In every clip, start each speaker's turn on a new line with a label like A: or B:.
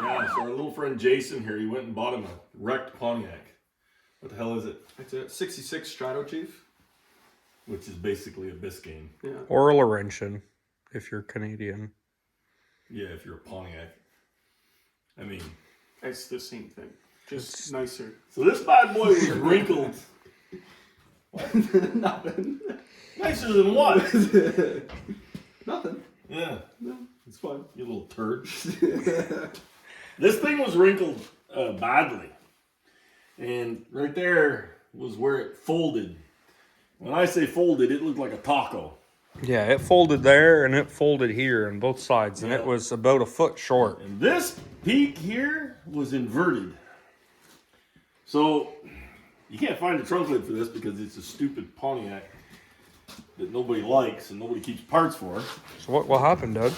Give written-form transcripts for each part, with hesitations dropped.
A: Yeah, so our little friend Jason here, he went and bought him a wrecked Pontiac. What the hell is it?
B: It's a 66 Strato, Chief.
A: Which is basically a Biscayne.
B: Yeah.
C: Or a Laurentian, if you're Canadian.
A: Yeah, if you're a Pontiac. I mean...
B: It's the same thing. Just nicer.
A: So this bad boy was wrinkled.
B: Nothing.
A: Nicer than what?
B: Nothing.
A: Yeah.
B: No, it's fine.
A: You little turd. This thing was wrinkled badly. And right there was where it folded. When I say folded, it looked like a taco.
C: Yeah, it folded there and it folded here on both sides, and it was about a foot short.
A: And this peak here was inverted. So you can't find a trunk lid for this because it's a stupid Pontiac that nobody likes and nobody keeps parts for.
C: So what happened, Doug?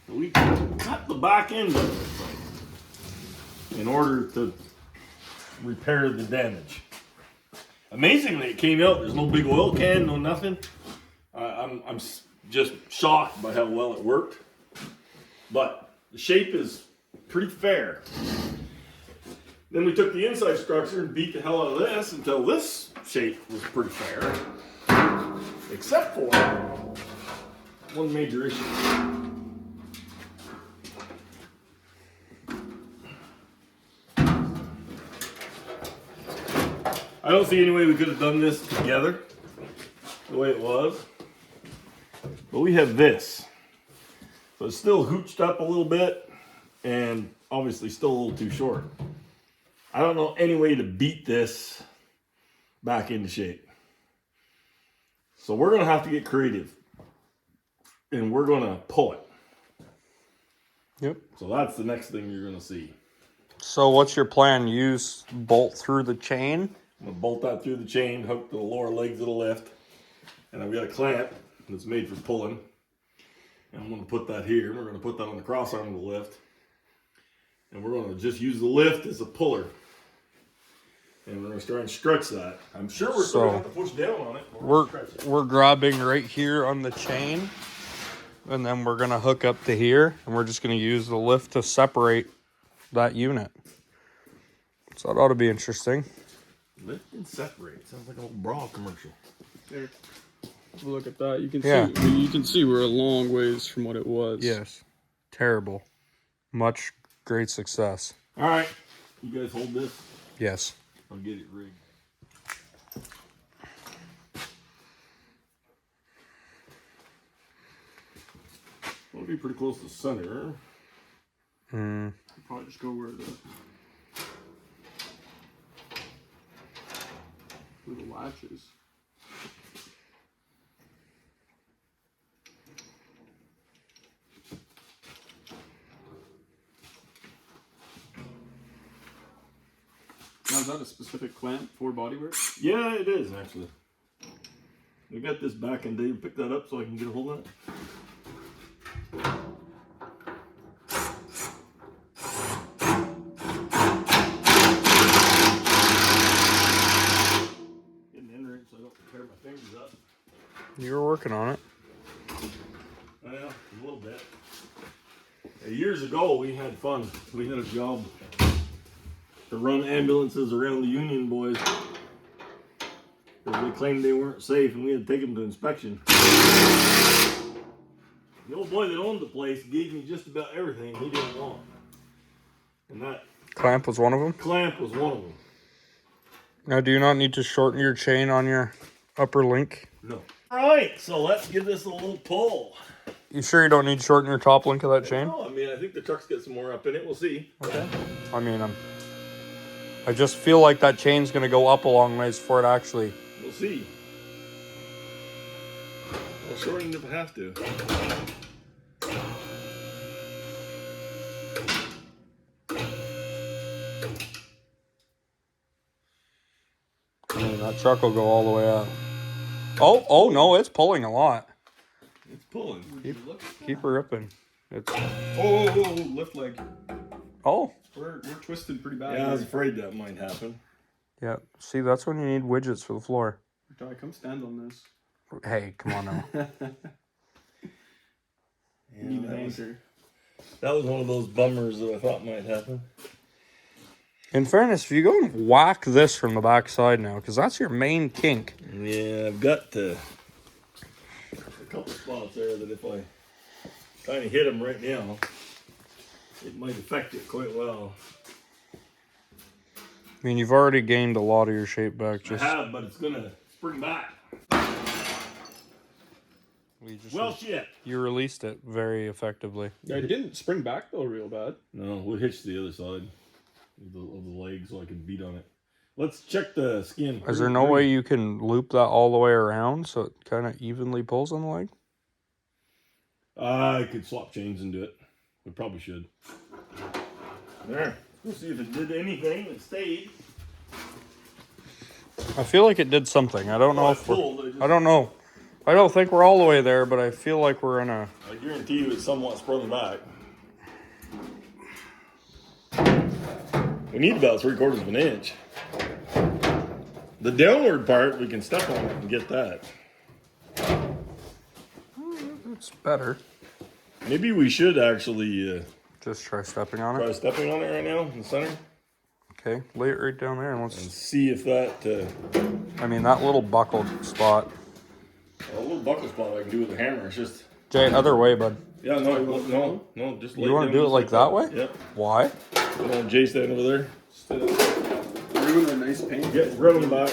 A: So we cut the back end of this thing in order to repair the damage. Amazingly, it came out. There's no big oil can, no nothing. I'm just shocked by how well it worked. But the shape is pretty fair. Then we took the inside structure and beat the hell out of this until this shape was pretty fair. Except for one major issue. I don't see any way we could have done this together the way it was. But we have this. So it's still hooched up a little bit and obviously still a little too short. I don't know any way to beat this back into shape. So we're going to have to get creative. And we're going to pull it.
C: Yep.
A: So that's the next thing you're going to see.
C: So what's your plan? Use bolt through the chain?
A: I'm going to bolt that through the chain, hook to the lower legs of the lift. And I've got a clamp that's made for pulling. And I'm going to put that here. We're going to put that on the cross arm of the lift. And we're going to just use the lift as a puller. And we're going to try and stretch that. I'm sure we're still going to have to push down on it.
C: We're grabbing right here on the chain. And then we're going to hook up to here. And we're just going to use the lift to separate that unit. So that ought to be interesting.
A: Lift and separate. Sounds like an old bra commercial.
B: There. Look at that. You can
C: Yeah.
B: see. You can see we're a long ways from what it was.
C: Yes. Terrible. Much great success.
A: All right. You guys hold this.
C: Yes.
A: I'll get it rigged. Well, it'll be pretty close to center.
C: Hmm.
B: Probably just go where the latch is. Now, is that a specific clamp for bodywork?
A: Yeah, it is actually. We got this back and Dave picked that up so I can get a hold of it. Getting the end ring so I don't tear my fingers up.
C: You were working on it.
A: Well, a little bit. Years ago, we had fun. We had a job to run ambulances around the Union boys. Because they claimed they weren't safe and we had to take them to inspection. The old boy that owned the place gave me just about everything he didn't want. And that
C: Clamp was one of them?
A: clamp was one of them.
C: Now, do you not need to shorten your chain on your upper link?
A: No. Alright, so let's give this a little pull.
C: You sure you don't need to shorten your top link of that chain?
A: No, I mean, I think the truck's got some more up in it. We'll see.
C: Okay. I mean, I just feel like that chain's going to go up a long ways before it actually...
A: We'll see. I'll shorten it if I have to.
C: I mean, that truck will go all the way up. Oh, no, it's pulling a lot.
A: It's pulling.
C: Keep her ripping. It's...
B: Oh, lift leg.
C: Oh.
B: We're twisted pretty bad.
A: Yeah, I was afraid that might happen.
C: Yeah, see, that's when you need widgets for the floor.
B: Ty, come stand on this.
C: Hey, come on now.
B: You need an anchor.
A: That was one of those bummers that I thought might happen.
C: In fairness, if you go and whack this from the back side now, because that's your main kink.
A: Yeah, I've got a couple spots there that if I kind of hit them right now, it might affect it quite well.
C: I mean, you've already gained a lot of your shape back.
A: I have, but it's gonna spring back. Well, shit.
C: You released it very effectively.
B: Yeah, it didn't spring back though real bad.
A: No, we'll hitch the other side of the leg so I can beat on it. Let's check the skin.
C: Is there no way you can loop that all the way around so it kind of evenly pulls on the leg?
A: I could swap chains and do it. We probably should. There. We'll see if it did anything. It stayed.
C: I feel like it did something. I don't know if
A: pulled,
C: I don't know. I don't think we're all the way there, but I feel like we're in a...
A: I guarantee you it's somewhat sprung back. We need about 3/4 of an inch. The downward part, we can step on it and get that.
C: It's better.
A: Maybe we should actually
C: Just try stepping on
A: try
C: it.
A: stepping on it right now in the center
C: Okay, lay it right down there and
A: and
C: let's...
A: see if that
C: I mean, that little buckled spot.
A: a little buckle spot I can do with a hammer. It's just
C: Jay, other way, bud.
A: yeah, no, just lay
C: You want to
A: down
C: do it
A: just
C: like that way?
A: Yep.
C: Why?
A: Come on, Jay, stand over there.
B: Instead of ruin a nice paint.
A: Get rubbing back.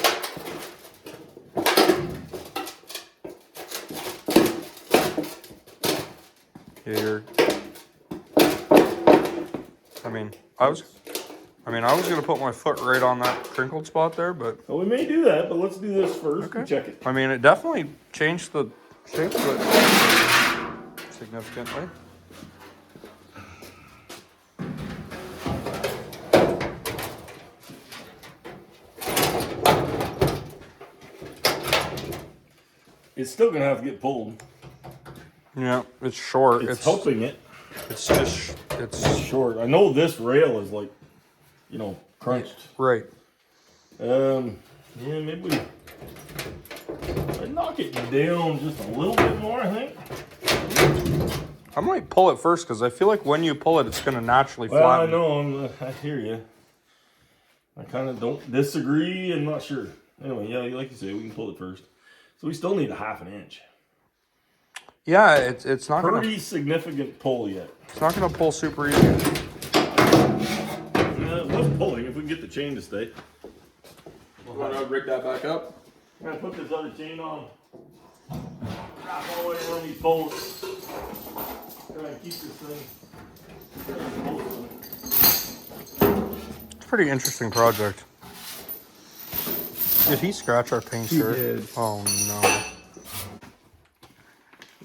C: Yeah, you're... I was gonna put my foot right on that crinkled spot there, but
A: Well, we may do that, but let's do this first and check it.
C: I mean, it definitely changed the shape of it significantly.
A: It's still gonna have to get pulled.
C: Yeah, it's short.
A: It's helping it.
C: It's just
A: It's short. I know this rail is like, crunched.
C: right.
A: Yeah, maybe we I'd knock it down just a little bit more, I think.
C: I might pull it first because I feel like when you pull it, it's gonna naturally
A: Well, I
C: flatten.
A: know. I hear you. I kind of don't disagree. I'm not sure. Anyway, yeah, like you say, we can pull it first. So we still need a 1/2 inch.
C: Yeah, it's not
A: Pretty significant pull yet.
C: it's not gonna pull super easy.
A: It was pulling. If we can get the chain to stay.
B: Want to rig that back up?
A: I'm gonna put this other chain on. Wrap all the way around these bolts. Try and keep this thing.
C: It's a pretty interesting project. Did he scratch our paint shirt?
B: did.
C: Oh no.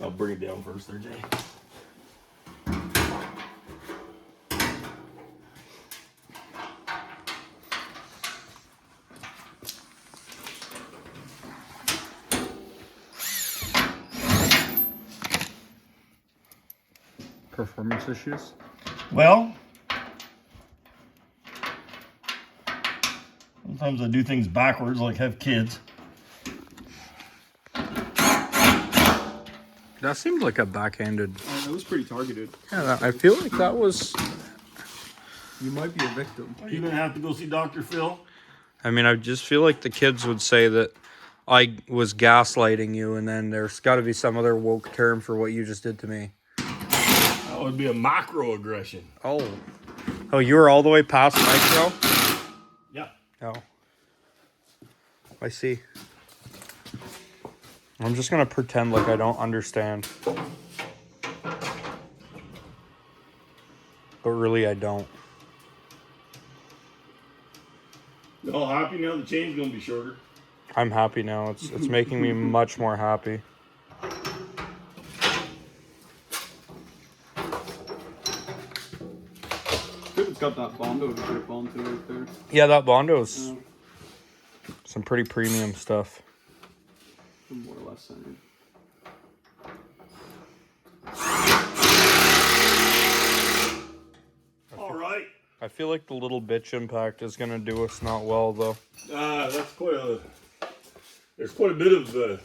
A: I'll bring it down first there, Jay.
C: Performance issues?
A: Well, sometimes I do things backwards, like have kids.
C: That seemed like a backhanded.
B: That was pretty targeted.
C: Yeah, I feel like that was.
B: You might be a victim.
A: Are you gonna have to go see Dr. Phil?
C: I mean, I just feel like the kids would say that I was gaslighting you, and then there's got to be some other woke term for what you just did to me.
A: That would be a macroaggression.
C: Oh, you were all the way past micro?
A: Yeah.
C: Oh. I see. I'm just gonna pretend like I don't understand. But really, I don't.
A: You all happy now? The chain's gonna be shorter.
C: I'm happy now. It's making me much more happy.
B: Good, it's got that Bondo to grip onto right there.
C: Yeah, that Bondo's some pretty premium stuff.
B: More or less centered.
A: All right.
C: I feel like the little bitch impact is gonna do us not well, though.
A: That's quite a. There's quite a bit of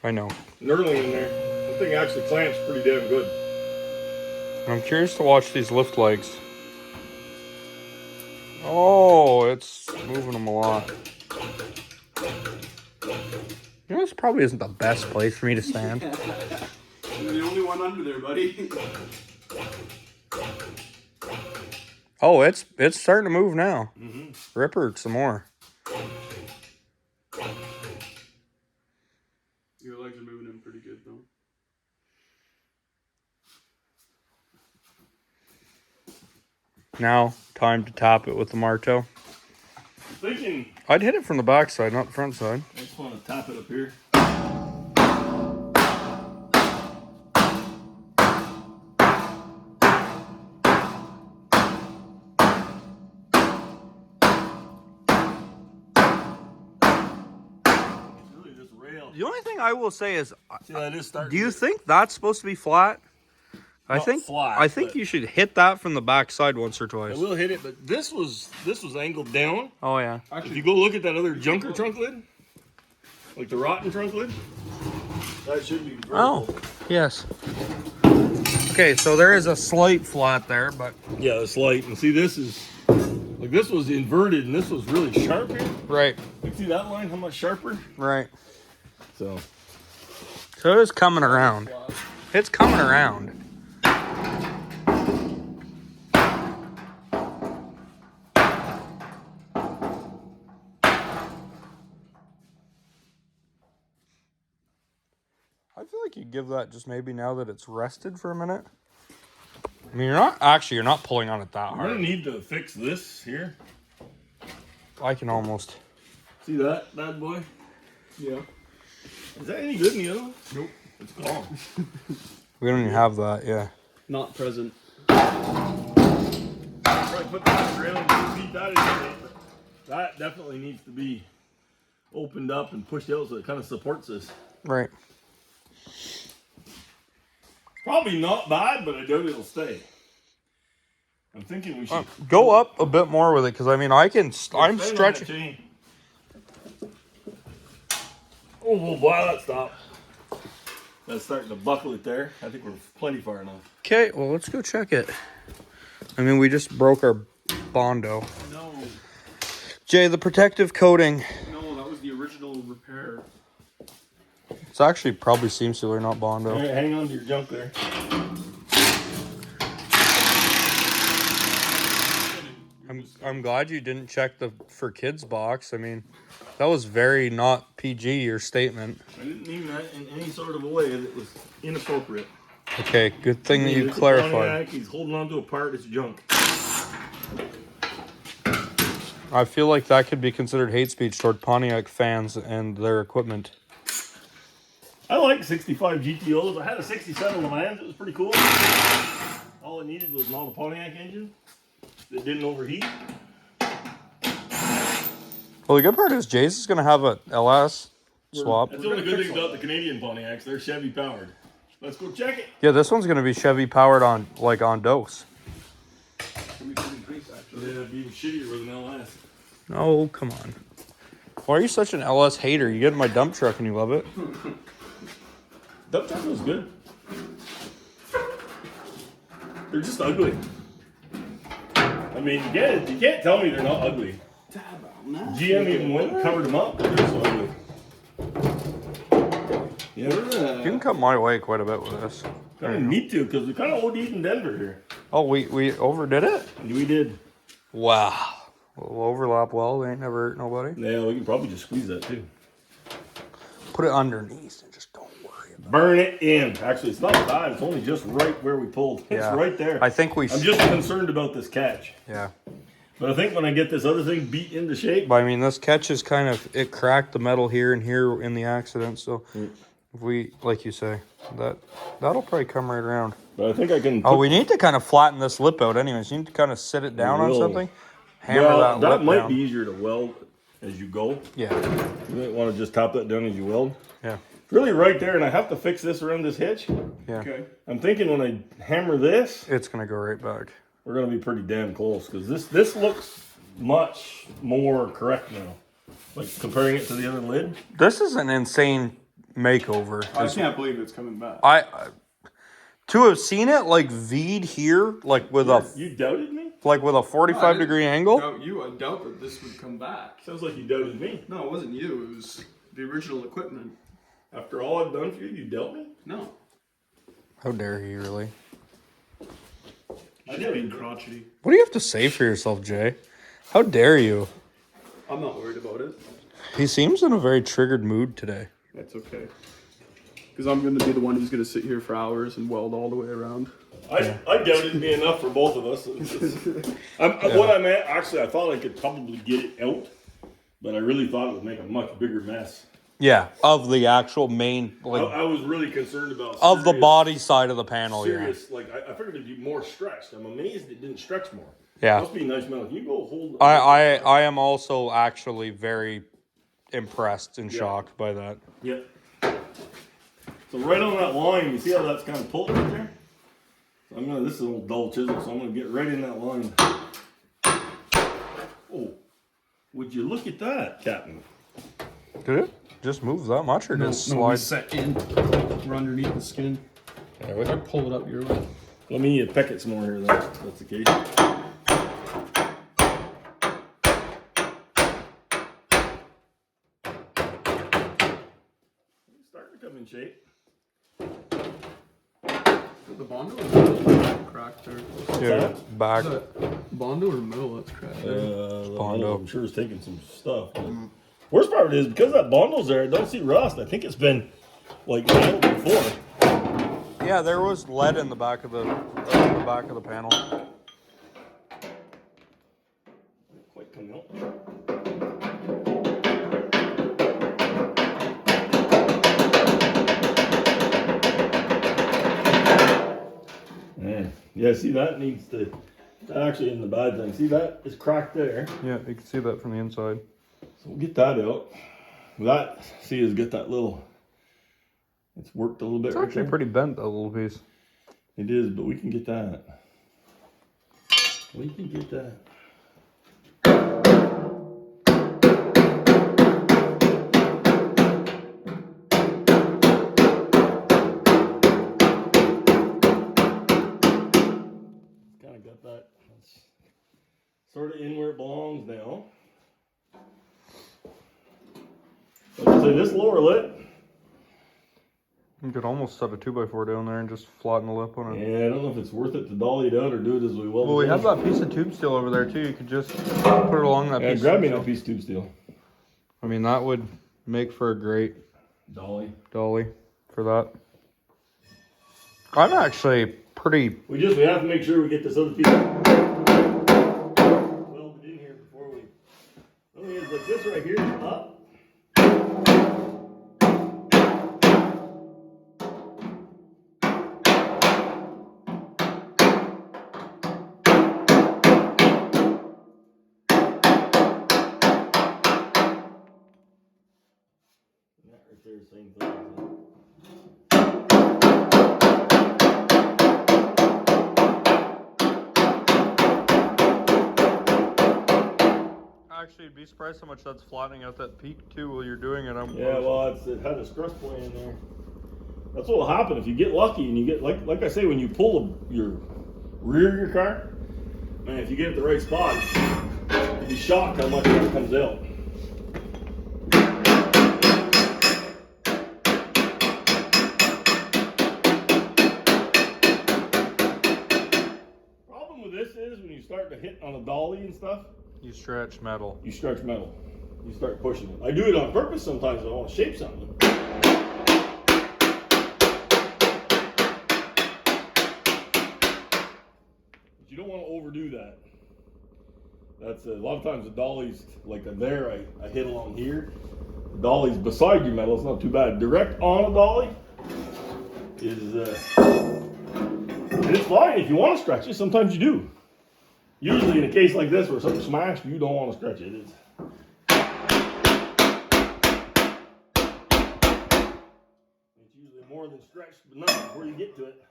C: I know.
A: knurling in there. That thing actually clamps pretty damn good.
C: I'm curious to watch these lift legs. Oh, it's moving them a lot. You know, this probably isn't the best place for me to stand.
B: You're the only one under there, buddy.
C: Oh, it's starting to move now.
A: Mm-hmm.
C: Ripper some more.
B: Your legs are moving in pretty good, though.
C: Now, time to top it with the Marto.
A: Thinking,
C: I'd hit it from the back side, not the front side.
A: I just want to tap it up here. Really, this rail.
C: The only thing I will say is,
A: See, that is starting.
C: do you think that's supposed to be flat?
A: Not flat,
C: I think
A: but-
C: you should hit that from the back side once or
A: I
C: twice.
A: will hit it, but this was angled down.
C: Oh yeah.
A: If you go look at that other junker trunk lid, like the rotten trunk lid, that should be vertical.
C: Oh, yes. Okay, so there is a slight flat there, but
A: Yeah, it's light. And see, this is like this was inverted, and this was really sharp here.
C: right,
A: Like, see that line? How much sharper?
C: right.
A: So
C: So it is coming around. It's coming around. I feel like you give that just maybe now that it's rested for a minute. I mean, you're not pulling on it that
A: I'm gonna
C: hard.
A: need to fix this here.
C: I can almost.
A: See that bad boy?
B: Yeah.
A: Is that any good in the other one? Nope. It's gone.
C: We don't even have that, yeah.
B: Not present.
A: Probably put that around and beat that in there, but that definitely needs to be opened up and pushed out so it kind of supports this.
C: Right.
A: Probably not bad, but I doubt it'll stay. I'm thinking we should
C: Go up a bit more with it, because I mean, I'm
A: stand on that
C: stretching.
A: chain. Oh, wow, that stopped. That's starting to buckle it there. I think we're plenty far enough.
C: Okay, well, let's go check it. I mean, we just broke our Bondo.
B: No,
C: Jay, the protective coating.
B: no, that was the original repair.
C: It's actually probably seam sealer, not Bondo.
A: All right, hang on to your junk there.
C: I'm glad you didn't check the for kids box. I mean, that was very not PG, your statement.
A: I didn't mean that in any sort of a way that was inappropriate.
C: Okay, good thing that you
A: It's a
C: clarified.
A: Pontiac, he's holding on to a part, it's junk.
C: I feel like that could be considered hate speech toward Pontiac fans and their equipment.
A: I like 65 GTOs. I had a 67 Land. It was pretty cool. All it needed was an all Pontiac engine that didn't overheat.
C: Well, the good part is Jay's is going to have a LS swap.
A: That's the only good thing about the Canadian Pontiacs. They're Chevy powered. Let's go check it.
C: Yeah, this one's going to be Chevy powered on dose.
B: Can be pretty grease, actually.
A: Yeah, it'd be even shittier with an LS.
C: Oh, come on. Why are you such an LS hater? You get in my dump truck and you love it.
A: Dump truck was good. They're just ugly. I mean, you can't tell me they're not ugly. GM even went and covered them up. They're so ugly. Yeah.
C: You can come my way quite a bit with this.
A: Kind of need to, because we kind of OD'd in Denver here.
C: Oh, we overdid it?
A: We did.
C: Wow. We'll overlap well. They ain't never hurt nobody.
A: Yeah, we can probably just squeeze that too.
C: Put it underneath and just don't worry about
A: Burn it in. Actually, it's not bad. It's only just right where we pulled. It's
C: Yeah.
A: right there.
C: I think we...
A: I'm just concerned about this catch.
C: Yeah.
A: But I think when I get this other thing beat into shape,
C: But I mean, this catch is kind of... It cracked the metal here and here in the accident. So if we... Like you say, that'll probably come right around.
A: but I think I can.
C: Oh, we need to kind of flatten this lip out anyways. You need to kind of sit it down on
A: will.
C: something. Hammer that lip
A: might
C: down.
A: be easier to weld as you go.
C: Yeah.
A: You might want to just top that down as you weld.
C: Yeah.
A: It's really right there, and I have to fix this around this hitch.
C: Yeah.
B: Okay.
A: I'm thinking when I hammer this,
C: It's going to go right back.
A: we're going to be pretty damn close, because this looks much more correct now. Like comparing it to the other lid.
C: This is an insane makeover.
B: I can't believe it's coming back.
C: To have seen it like V'd here, like with
A: You doubted me?
C: a 45-degree angle.
B: Doubt you. I doubt that this would come back.
A: Sounds like you doubted me.
B: No, it wasn't you. It was the original equipment.
A: After all I've done for you, you doubt me?
B: No.
C: How dare he, really?
B: She's being crotchety.
C: What do you have to say for yourself, Jay? How dare you?
B: I'm not worried about it.
C: He seems in a very triggered mood today.
B: That's okay. Because I'm going to be the one who's going to sit here for hours and weld all the way around.
A: I doubted me enough for both of us. What I meant, actually, I thought I could probably get it out, but I really thought it would make a much bigger mess.
C: Yeah, of the actual main, like,
A: I was really concerned about
C: of the body side of the panel.
A: Serious, like I figured it'd be more stretched. I'm amazed it didn't stretch more.
C: Yeah.
A: Must be nice metal. Can you go hold?
C: I am also actually very impressed and shocked by that.
A: Yep. So right on that line, you see how that's kind of pulled right there? So this is an old dull chisel, so I'm gonna get right in that line. Oh, would you look at that, Captain?
C: Did it just move that much or just
B: No,
C: slide?
B: we set in. We're underneath the skin.
C: Yeah,
B: If I pull it up your way.
A: Let me peck it some more here, though. That's the case. Starting to come in shape.
B: The Bondo or metal cracked there?
C: Yeah, back.
B: Is that Bondo or metal that's cracked there?
C: Bondo.
A: I'm sure it's taking some stuff. Worst part is, because that Bondo's there, I don't see rust. I think it's been, like, nailed before.
C: Yeah, there was lead in the back of the panel.
A: Quite coming out. Yeah, see that needs to, that actually isn't the bad thing. See that is cracked there.
C: Yeah, you can see that from the inside.
A: So we'll get that out. That, see, is get that little, it's worked a little bit.
C: It's actually pretty bent, that little piece.
A: It is, but we can get that. We can get that. Kind of got that. That's sort of in where it belongs now. So this lower lip.
C: You could almost set a 2x4 down there and just flatten the lip on it.
A: Yeah, I don't know if it's worth it to dolly it out or do it as we will.
C: Well, we have that piece of tube steel over there too. You could just put it along that piece.
A: Grab me
C: of
A: that piece of tube steel.
C: I mean, that would make for a great
A: Dolly
C: for that. I'm actually pretty.
A: We have to make sure we get this other piece welded in here before we. The only is like this right here is up. That right there, same thing.
C: Actually, you'd be surprised how much that's flattening out that peak too while you're doing it.
A: Yeah, well, it had a stress point in there. That's what will happen if you get lucky and you get like I say, when you pull your rear of your car, man, if you get it the right spot, you'll be shocked how much that comes out. Problem with this is when you start to hit on a dolly and stuff,
C: You stretch metal.
A: you stretch metal. You start pushing it. I do it on purpose sometimes. I want to shape something. But you don't want to overdo that. That's a lot of times the dollies, like there, I hit along here. The dolly's beside your metal. It's not too bad. Direct on a dolly is, and it's fine if you want to stretch it. Sometimes you do. Usually in a case like this where something's smashed, you don't want to stretch it. It's usually more than stretched, but not before you get to it.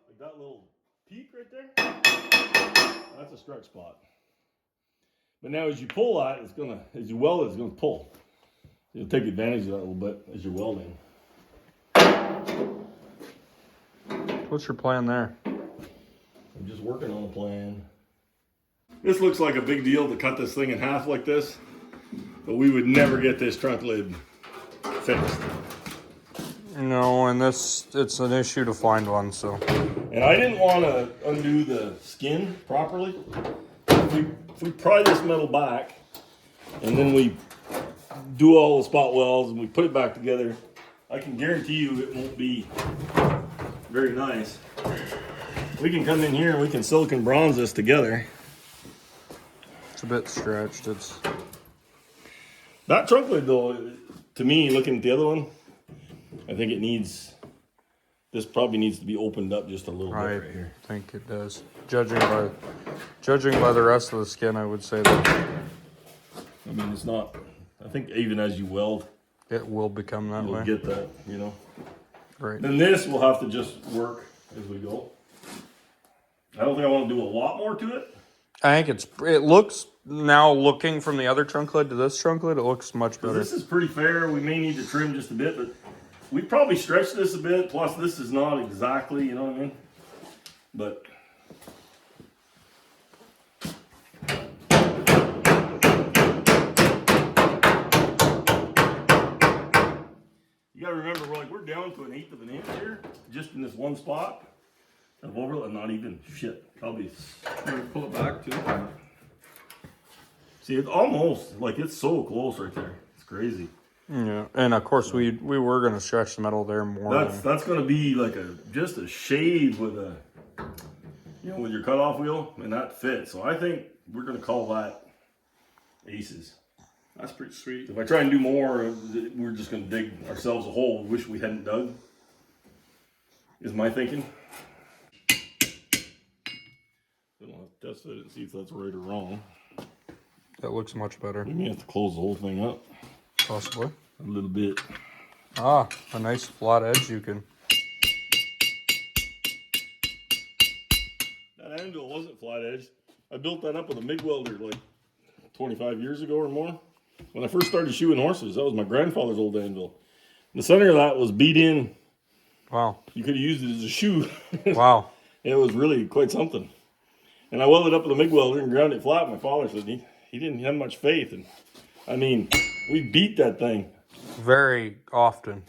A: Like that little peak right there, that's a stretch spot. But now as you pull that, as you weld it, it's gonna pull. You'll take advantage of that a little bit as you're welding.
C: What's your plan there?
A: I'm just working on a plan. This looks like a big deal to cut this thing in half like this, but we would never get this trunk lid fixed.
C: No, and it's an issue to find one, so.
A: And I didn't want to undo the skin properly. If we pry this metal back, and then we do all the spot welds, and we put it back together, I can guarantee you it won't be very nice. We can come in here and we can silicon bronze this together.
C: It's a bit stretched. It's
A: That trunk lid though, to me, looking at the other one, I think it needs, this probably needs to be opened up just a little bit right here.
C: I think it does. Judging by the rest of the skin, I would say that
A: I mean, it's not, I think even as you weld,
C: it will become that way.
A: you'll get that, you know.
C: Right.
A: Then this will have to just work as we go. I don't think I want to do a lot more to it.
C: I think it looks, now looking from the other trunk lid to this trunk lid, it looks much better.
A: This is pretty fair. We may need to trim just a bit, but we probably stretch this a bit. Plus, this is not exactly, you know what I mean? But you gotta remember, we're down to 1/8 of an inch here, just in this one spot of overlap. Not even probably.
B: Pull it back too.
A: See, it's almost like it's so close right there. It's crazy.
C: Yeah, and of course we were gonna stretch the metal there more.
A: That's gonna be like just a shade with with your cutoff wheel, and that fits. So I think we're gonna call that aces.
B: That's pretty sweet.
A: If I try and do more, we're just gonna dig ourselves a hole. Wish we hadn't dug. Is my thinking. I'll have to test it and see if that's right or wrong.
C: That looks much better.
A: We may have to close the whole thing up
C: Possibly.
A: a little bit.
C: Ah, a nice flat edge you can.
A: That anvil wasn't flat edged. I built that up with a MIG welder like 25 years ago or more. When I first started shoeing horses, that was my grandfather's old anvil. The center of that was beat in.
C: Wow.
A: You could have used it as a shoe.
C: Wow.
A: It was really quite something. And I welded up with a MIG welder and ground it flat. My father said he didn't have much faith. And I mean, we beat that thing.
C: Very often.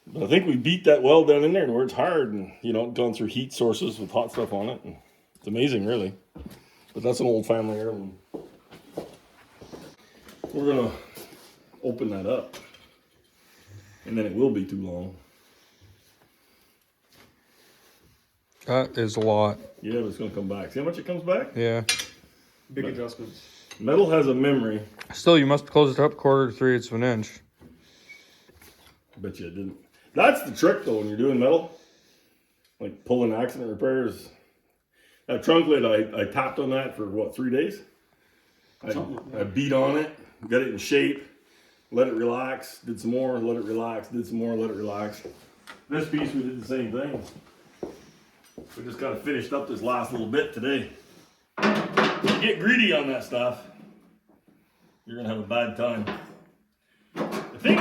A: But I think we beat that weld down in there to where it's hard and, gone through heat sources with hot stuff on it. And it's amazing, really. But that's an old family heirloom. We're going to open that up. And then it will be too long.
C: That is a lot.
A: Yeah, but it's going to come back. See how much it comes back?
C: Yeah.
B: Big adjustments.
A: Metal has a memory.
C: Still, you must close it up 1/4 to 3/8 of an inch.
A: I bet you it didn't. That's the trick, though, when you're doing metal. Like pulling accident repairs. That trunk lid, I tapped on that for, 3 days? I beat on it, got it in shape, let it relax, did some more, let it relax, did some more, let it relax. This piece, we did the same thing. We just got it finished up this last little bit today. If you get greedy on that stuff, you're going to have a bad time. I think...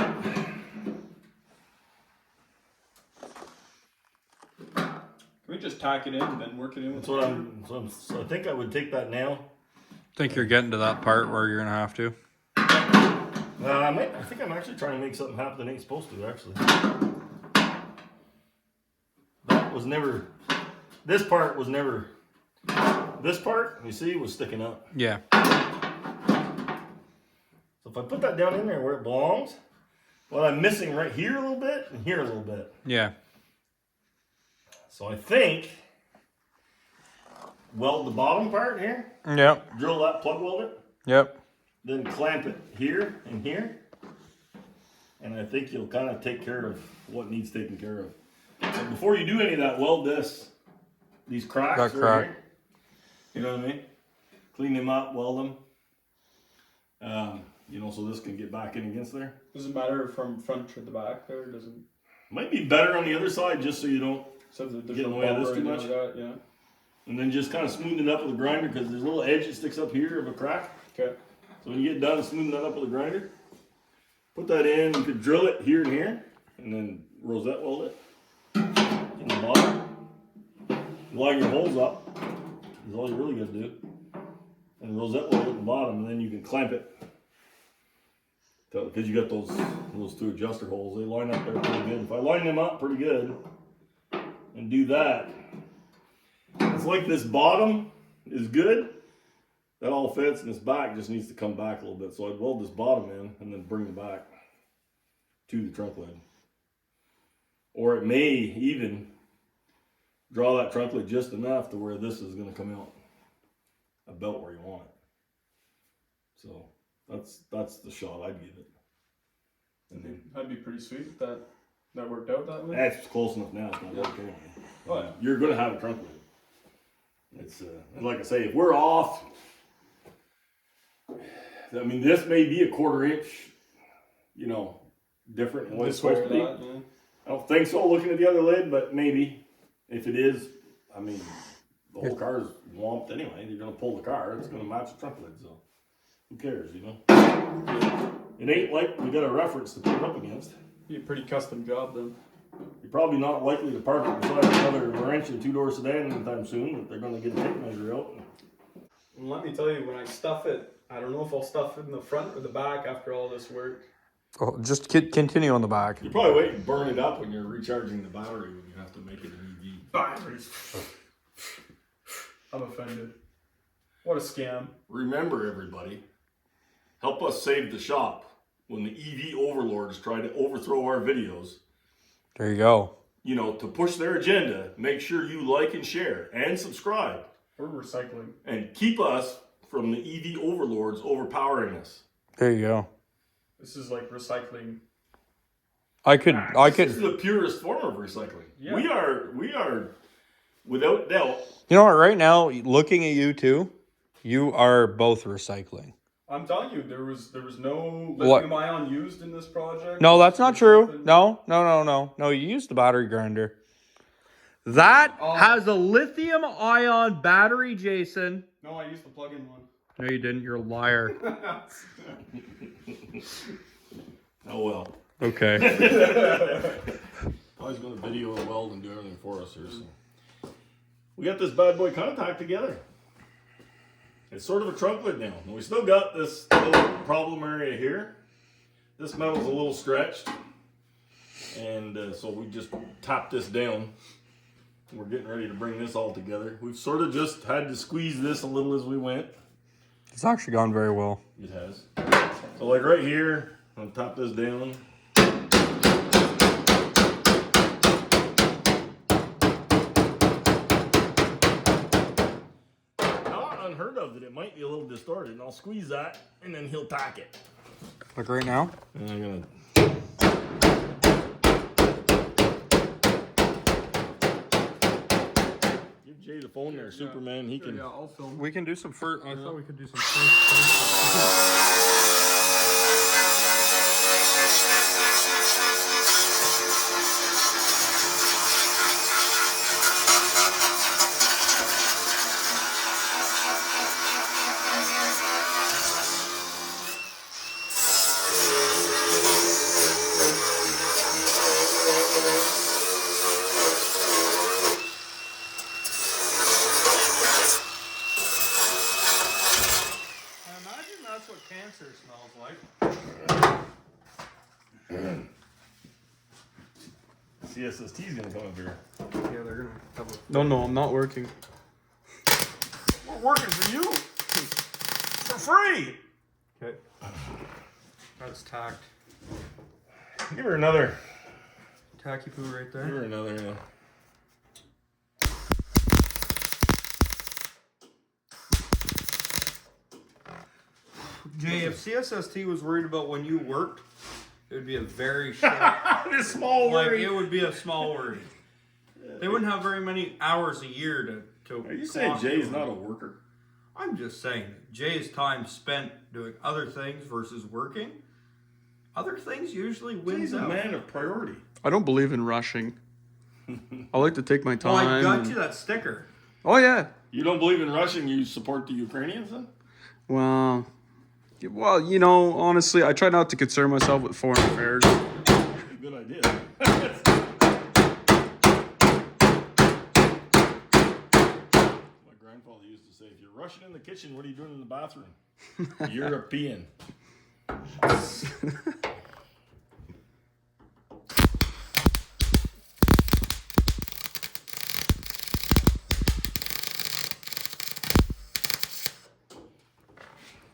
B: Can we just tack it in and then work it in with
A: So I think I would take that nail.
C: Think you're getting to that part where you're gonna have to.
A: I think I'm actually trying to make something happen that ain't supposed to, actually. That was never... This part was never... This part, you see, was sticking up.
C: Yeah.
A: So if I put that down in there where it belongs, well, I'm missing right here a little bit and here a little bit.
C: Yeah.
A: So I think weld the bottom part here,
C: Yep.
A: drill that, plug weld it,
C: Yep.
A: then clamp it here and here. And I think you'll kind of take care of what needs taken care of. But before you do any of that, weld these cracks
C: That
A: right
C: crack.
A: here. You know what I mean? Clean them up, weld them. So this can get back in against there.
B: Does it matter from front to the back there? Doesn't.
A: Might be better on the other side just so you don't
B: So there's
A: get in the way of this too much.
B: Yeah.
A: And then just kind of smoothing it up with a grinder because there's a little edge that sticks up here of a crack.
B: Okay.
A: So when you get done smoothing that up with a grinder, put that in. You could drill it here and here, and then rosette weld it. And the bottom. Line your holes up. Is all you really got to do. And rosette weld at the bottom, and then you can clamp it. Because you got those two adjuster holes. They line up there pretty good. If I line them up pretty good and do that, it's like this bottom is good. That all fits, and this back just needs to come back a little bit. So I'd weld this bottom in and then bring the back to the trunk lid. Or it may even draw that trunk lid just enough to where this is going to come out about where you want it. So that's the shot I'd give it. And then
B: That'd be pretty sweet if that worked out that way.
A: that's close enough now. It's not working.
B: Oh, yeah.
A: You're going to have a trunk lid. It's and like I say, if we're off, I mean, this may be a 1/4 inch, different than what it's supposed to be.
B: Yeah.
A: I don't think so, looking at the other lid, but maybe. If it is, I mean, the whole car is womped anyway. You're going to pull the car. It's going to match the trunk lid, so who cares, It ain't like we got a reference to put it up against.
B: Be a pretty custom job then.
A: You're probably not likely to park it beside another wrench and 2-door sedan anytime soon, but they're going to get a tape measure out.
B: And let me tell you, when I stuff it, I don't know if I'll stuff it in the front or the back after all this work.
C: Oh, just continue on the back.
A: You probably wait and burn it up when you're recharging the battery when you have to make it an EV.
B: Batteries. I'm offended. What a scam.
A: Remember, everybody, help us save the shop when the EV overlords try to overthrow our videos.
C: There you go.
A: To push their agenda, make sure you like and share and subscribe.
B: We're recycling.
A: And keep us from the EV overlords overpowering us.
C: There you go.
B: This is like recycling.
A: This is the purest form of recycling.
B: Yeah.
A: We are, without doubt.
C: You know what? Right now, looking at you two, you are both recycling.
B: I'm telling you, there was no lithium ion used in this project.
C: No, that's not true. No. You used the battery grinder. That has a lithium ion battery, Jason.
B: No, I used the plug-in one.
C: No, you didn't. You're a liar.
A: Oh well.
C: Okay.
A: I was going to video and weld and do everything for us here. So. We got this bad boy contact together. It's sort of a trunk lid now. We still got this little problem area here. This metal's a little stretched. And so we just tapped this down. We're getting ready to bring this all together. We've sort of just had to squeeze this a little as we went.
C: It's actually gone very well.
A: It has. So like right here, I'm going to tap this down. Unheard of that it might be a little distorted, and I'll squeeze that and then he'll tack it.
C: Like right now?
A: And I'm gonna give Jay the phone there, Superman. He can.
B: Yeah, I'll film.
C: We can do some first. I thought we could do some first. Cancer smells like.
A: CSST's gonna come up here.
C: Yeah, they're gonna have a.
B: No, I'm not working.
A: We're working for you for free.
C: Okay. That's tacked.
A: Give her another.
C: Tacky poo right
A: Give
C: there.
A: her another. Yeah.
C: Jay, if CSST was worried about when you worked, it would be a very short.
A: This small worry.
C: It would be a small worry. They wouldn't have very many hours a year to.
A: Are you saying Jay's not a worker?
C: I'm just saying Jay's time spent doing other things versus working. Other things usually wins
A: Jay's a
C: out.
A: man of priority.
B: I don't believe in rushing. I like to take my time.
C: Oh, I got you that sticker.
B: Oh yeah.
A: You don't believe in rushing? You support the Ukrainians then?
B: Well, honestly, I try not to concern myself with foreign affairs.
A: Good idea. grandfather used to say, if you're rushing in the kitchen, what are you doing in the bathroom? European.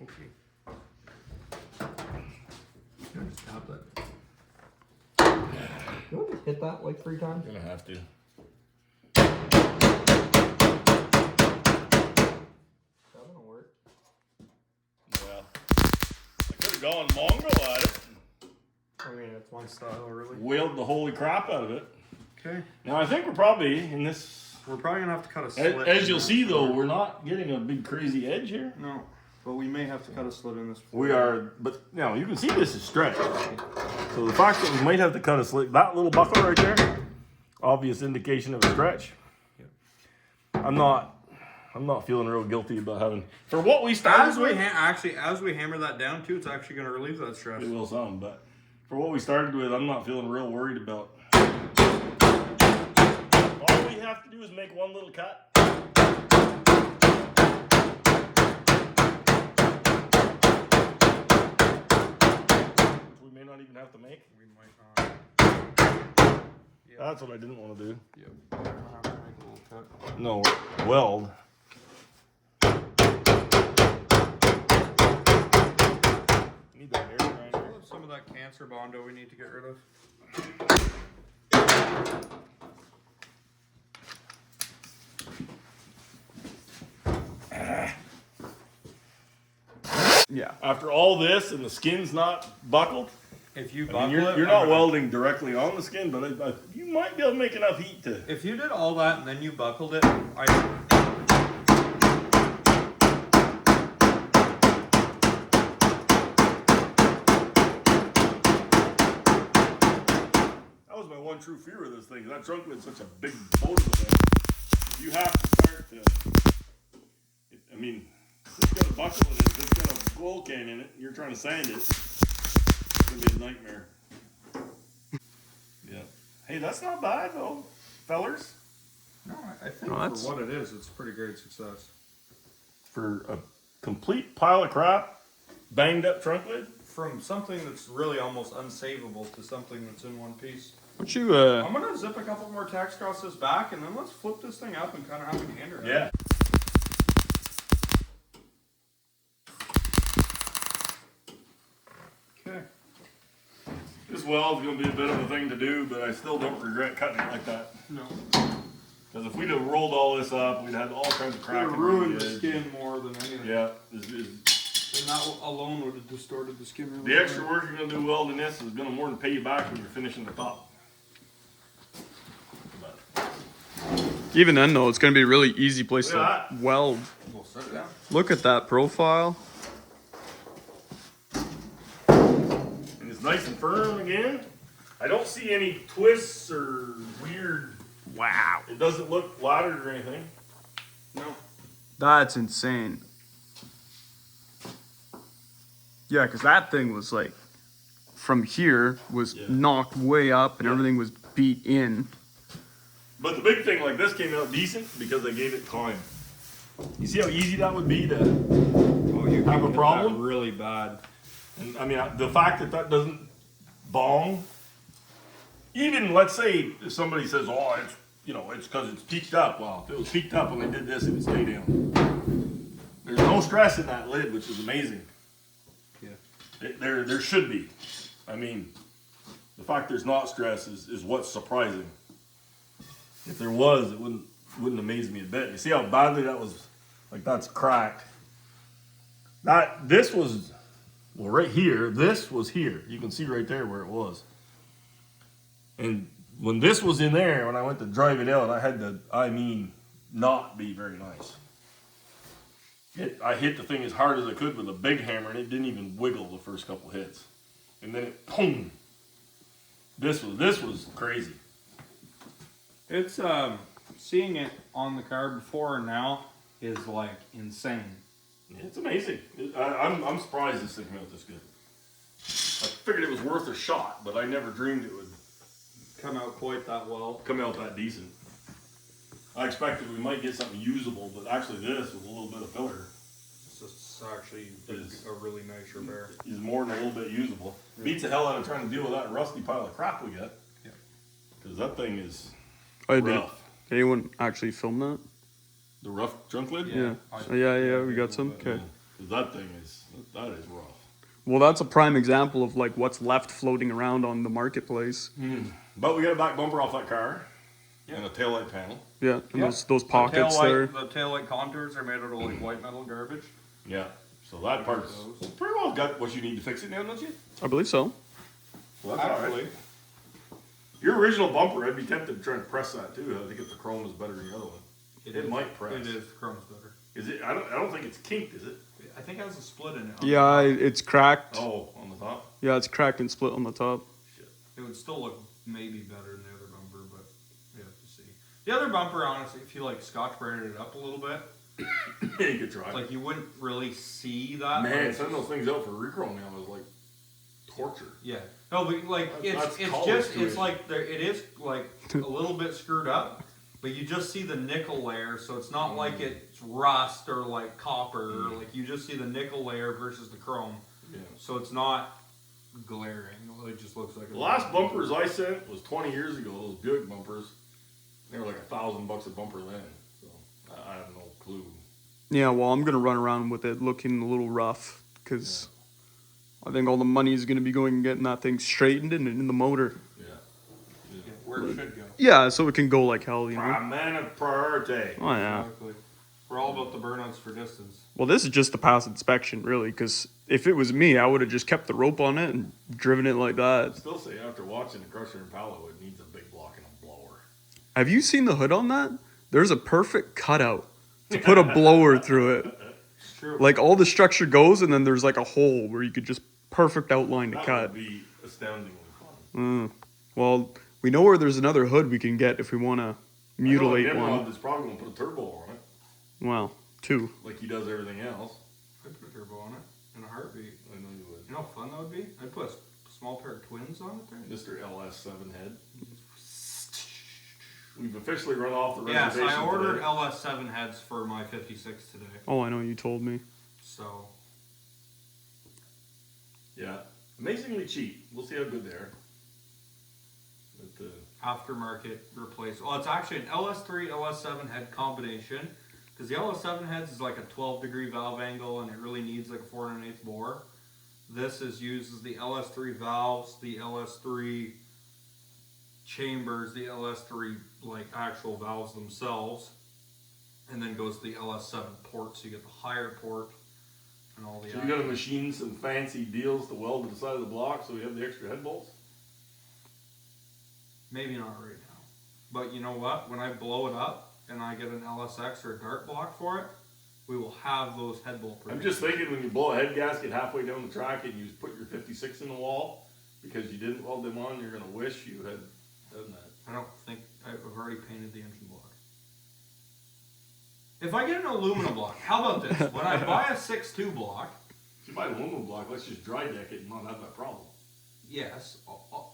C: Okay. Just tap that. You want to hit that like 3 times?
A: I'm gonna have to.
C: That's gonna work.
A: Well, I could have gone Mongo at it.
C: I mean, it's one style, really.
A: Wailed the holy crap out of it.
C: Okay.
A: Now I think we're probably in this.
C: We're probably gonna have to cut a slit.
A: As you'll see, though, we're not getting a big crazy edge here.
C: No, but we may have to cut a slit in this.
A: We are, but now you can see this is stretched. So the fact that we might have to cut a slit, that little buckle right there, obvious indication of a stretch.
C: Yep.
A: I'm not feeling real guilty about having, for what we started
C: As we
A: with.
C: as we hammer that down too, it's actually gonna relieve that stress.
A: It will some, but for what we started with, I'm not feeling real worried about. All we have to do is make one little cut. Which we may not even have to make.
C: We might not. Yep.
A: That's what I didn't want to do.
C: Yep. We're gonna have to make a little cut.
A: No, weld. Need that air grinder.
C: Some of that cancer bondo we need to get rid of.
B: Yeah.
A: After all this and the skin's not buckled,
C: If you
A: I
C: buckle
A: mean,
C: it,
A: you're not welding directly on the skin, but you might be able to make enough heat to.
C: If you did all that and then you buckled it,
A: That was my one true fear with this thing. That trunk lid's such a big motor thing. You have to start to. I mean, it's got a buckle in it. It's got a oil can in it. And you're trying to sand it. It's gonna be a nightmare. Yeah. Hey, that's not bad though, fellers.
C: no, I think
B: No, that's-
C: for what it is, it's a pretty great success.
A: For a complete pile of crap, banged up trunk lid.
C: From something that's really almost unsavable to something that's in one piece.
B: What you
C: I'm gonna zip a couple more tacks across this back, and then let's flip this thing up and kind of have a gander.
A: Yeah.
C: Okay.
A: This weld's gonna be a bit of a thing to do, but I still don't regret cutting it like that.
C: No.
A: Because if we'd have rolled all this up, we'd had all kinds of
C: It
A: cracking.
C: would ruin the
A: edge.
C: skin more than anything.
A: Yeah.
C: And that alone would have distorted the skin really
A: The extra
C: bad.
A: work you're gonna do welding this is gonna more than pay you back when you're finishing the top. But,
B: Even then, though, it's gonna be a really easy place
A: Look at
B: to weld.
C: We'll set it down.
B: Look at that profile.
A: and it's nice and firm again. I don't see any twists or weird.
B: Wow.
A: It doesn't look laddered or anything.
C: No.
B: That's insane. Yeah, because that thing was like, from here, was
A: Yeah.
B: knocked way up and
A: Yeah.
B: everything was beat in.
A: But the big thing like this came out decent because I gave it time. You see how easy that would be to.
C: Oh, you
A: Have a
C: hit
A: problem?
C: that really bad.
A: And I mean, the fact that that doesn't bong, even let's say if somebody says, "Oh, it's it's because it's peaked up." Well, if it was peaked up when they did this, it would stay down. There's no stress in that lid, which is amazing.
C: Yeah.
A: There should be. I mean, the fact there's not stress is what's surprising. If there was, it wouldn't amaze me a bit. You see how badly that was, like that's cracked. This was, well, right here. This was here. You can see right there where it was. And when this was in there, when I went to drive it out, I had to, not be very nice. I hit the thing as hard as I could with a big hammer, and it didn't even wiggle the first couple hits. And then it, boom. This was crazy.
C: It's seeing it on the car before and now is like insane.
A: It's amazing. I'm surprised this thing came out this good. I figured it was worth a shot, but I never dreamed it would
C: Come out quite that well.
A: come out that decent. I expected we might get something usable, but actually this with a little bit of filler
C: This is actually
A: Is-
C: a really nice repair.
A: is more than a little bit usable. Beats the hell out of trying to deal with that rusty pile of crap we got.
C: Yeah.
A: Because that thing is
B: Did
A: rough.
B: anyone actually film that?
A: The rough trunk lid?
B: Yeah.
C: I-
B: Yeah, we got some.
C: Yeah.
B: Okay.
A: 'Cause that thing is, that is rough.
B: Well, that's a prime example of like what's left floating around on the marketplace.
A: But we got a back bumper off that car. And a taillight panel.
B: Yeah, and
C: Yeah.
B: those pockets there.
C: The taillight contours are made out of like white metal garbage.
A: Yeah. So that part's pretty well got what you need to fix it now, don't you?
B: I believe so.
A: Well, that's all right. Your original bumper, I'd be tempted to try and press that too. I think if the chrome is better than the other one. It might press.
C: It is. Chrome's better.
A: Is it? I don't think it's kinked, is it?
C: I think it has a split in it.
B: Yeah, it's cracked.
A: Oh, on the top.
B: Yeah, it's cracked and split on the top.
A: Shit.
C: It would still look maybe better than the other bumper, but we have to see. The other bumper, honestly, if you like scotch braided it up a little bit,
A: Yeah, you could try.
C: like you wouldn't really see that.
A: Man, sending those things out for rechrome now is like torture.
C: Yeah. No, but like
A: That's
C: it's
A: college
C: just
A: tuition.
C: it's like there it is like a little bit screwed up, but you just see the nickel layer, so it's not like it's rust or like copper. Like you just see the nickel layer versus the chrome,
A: Yeah.
C: so it's not glaring. It just looks like
A: The last bumpers I sent was 20 years ago. Those Buick bumpers, they were like $1,000 a bumper then. So I have no clue.
B: Yeah, well, I'm gonna run around with it looking a little rough because I think all the money is gonna be going and getting that thing straightened and in the motor.
A: Yeah.
C: Yeah, where it should go.
B: Yeah, so it can go like hell, you know.
A: A man of priority.
B: Oh yeah.
C: Exactly. We're all about the burnouts for distance.
B: Well, this is just the pass inspection, really, because if it was me, I would have just kept the rope on it and driven it like
A: I
B: that.
A: still say after watching the Crusher and Palo, it needs a big block and a blower.
B: Have you seen the hood on that? There's a perfect cutout to put a blower through it.
C: It's true.
B: Like all the structure goes, and then there's like a hole where you could just perfect outline to
A: That
B: cut.
A: would be astoundingly fun.
B: Well, we know where there's another hood we can get if we want to mutilate one.
A: Is probably going to put a turbo on it,
B: Well, two.
A: like he does everything else.
C: I'd put a turbo on it in a heartbeat.
A: I know you would.
C: You know how fun that would be? I'd put a small pair of twins on it there.
A: Mr. LS7 head. We've officially run off the
C: Yes,
A: reservation
C: I ordered
A: today.
C: LS7 heads for my 56 today.
B: Oh, I know you told me.
C: So,
A: Yeah, amazingly cheap. We'll see how good they are. But,
C: aftermarket replace. Well, it's actually an LS3 LS7 head combination because the LS7 heads is like a 12-degree valve angle and it really needs like a 4 1/8 bore. This uses the LS3 valves, the LS3 chambers, the LS3 like actual valves themselves, and then goes to the LS7 port, so you get the higher port and all the.
A: so you got to machine some fancy deals to weld to the side of the block so we have the extra head bolts?
C: Maybe not right now. But you know what? When I blow it up and I get an LSX or a dart block for it, we will have those head bolt
A: I'm
C: produced.
A: just thinking when you blow a head gasket halfway down the track and you put your 56 in the wall because you didn't weld them on, you're going to wish you had done that.
C: I don't think I've already painted the engine block. If I get an aluminum block, how about this? When I buy a 6.2 block,
A: If you buy an aluminum block, let's just dry deck it and not have that problem.
C: yes,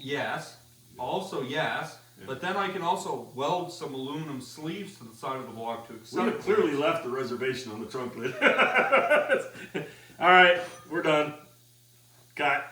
C: yes, also yes,
A: Yeah.
C: but then I can also weld some aluminum sleeves to the side of the block to
A: We
C: accept.
A: have clearly left the reservation on the trunk lid. All right, we're done. Cut.